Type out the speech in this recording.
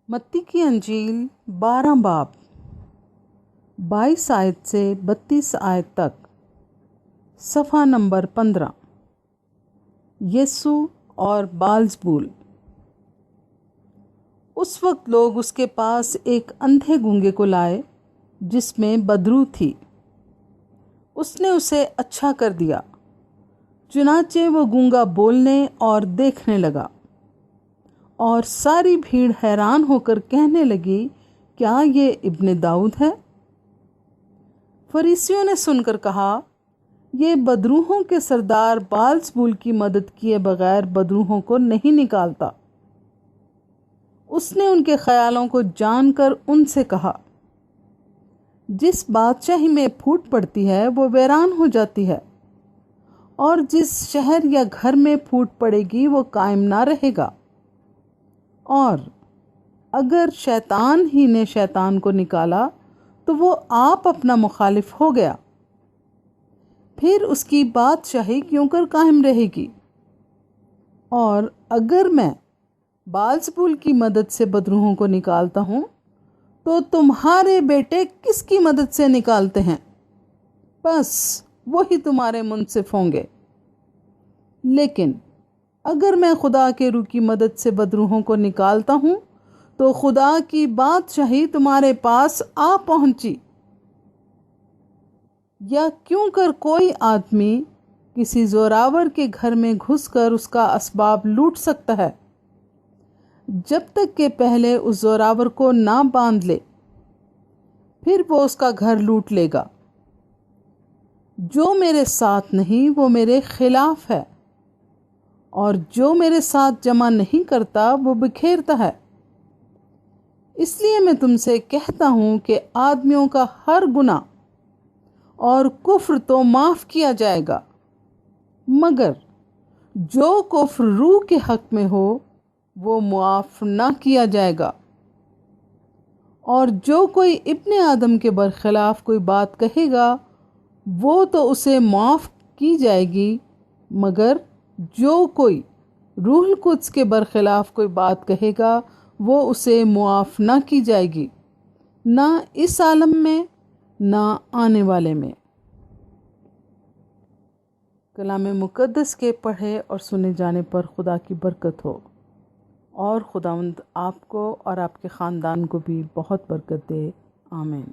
متی کی انجیل 12 باب 22 آیت سے 32 آیت تک، صفحہ نمبر 15۔ یسوع اور بعلزبول۔ اس وقت لوگ اس کے پاس ایک اندھے گونگے کو لائے جس میں بدرو تھی۔ اس نے اسے اچھا کر دیا، چنانچہ وہ گونگا بولنے اور دیکھنے لگا، اور ساری بھیڑ حیران ہو کر کہنے لگی، کیا یہ ابن داؤد ہے؟ فریسیوں نے سن کر کہا، یہ بدروحوں کے سردار بعلزبول کی مدد کیے بغیر بدروحوں کو نہیں نکالتا۔ اس نے ان کے خیالوں کو جان کر ان سے کہا، جس بادشاہی میں پھوٹ پڑتی ہے وہ ویران ہو جاتی ہے، اور جس شہر یا گھر میں پھوٹ پڑے گی وہ قائم نہ رہے گا۔ اور اگر شیطان ہی نے شیطان کو نکالا تو وہ آپ اپنا مخالف ہو گیا، پھر اس کی بادشاہی کیوں کر قائم رہے گی؟ اور اگر میں بعلزبول کی مدد سے بدروحوں کو نکالتا ہوں تو تمہارے بیٹے کس کی مدد سے نکالتے ہیں؟ بس وہی تمہارے منصف ہوں گے۔ لیکن اگر میں خدا کے روح کی مدد سے بدروحوں کو نکالتا ہوں تو خدا کی بادشاہی تمہارے پاس آ پہنچی۔ یا کیوں کر کوئی آدمی کسی زوراور کے گھر میں گھس کر اس کا اسباب لوٹ سکتا ہے، جب تک کہ پہلے اس زوراور کو نہ باندھ لے، پھر وہ اس کا گھر لوٹ لے گا۔ جو میرے ساتھ نہیں وہ میرے خلاف ہے، اور جو میرے ساتھ جمع نہیں کرتا وہ بکھیرتا ہے۔ اس لیے میں تم سے کہتا ہوں کہ آدمیوں کا ہر گناہ اور کفر تو معاف کیا جائے گا، مگر جو کفر روح کے حق میں ہو وہ معاف نہ کیا جائے گا۔ اور جو کوئی ابن آدم کے برخلاف کوئی بات کہے گا وہ تو اسے معاف کی جائے گی، مگر جو کوئی روح القدس کے برخلاف کوئی بات کہے گا وہ اسے معاف نہ کی جائے گی، نہ اس عالم میں نہ آنے والے میں۔ کلام مقدس کے پڑھے اور سنے جانے پر خدا کی برکت ہو، اور خداوند آپ کو اور آپ کے خاندان کو بھی بہت برکت دے۔ آمین۔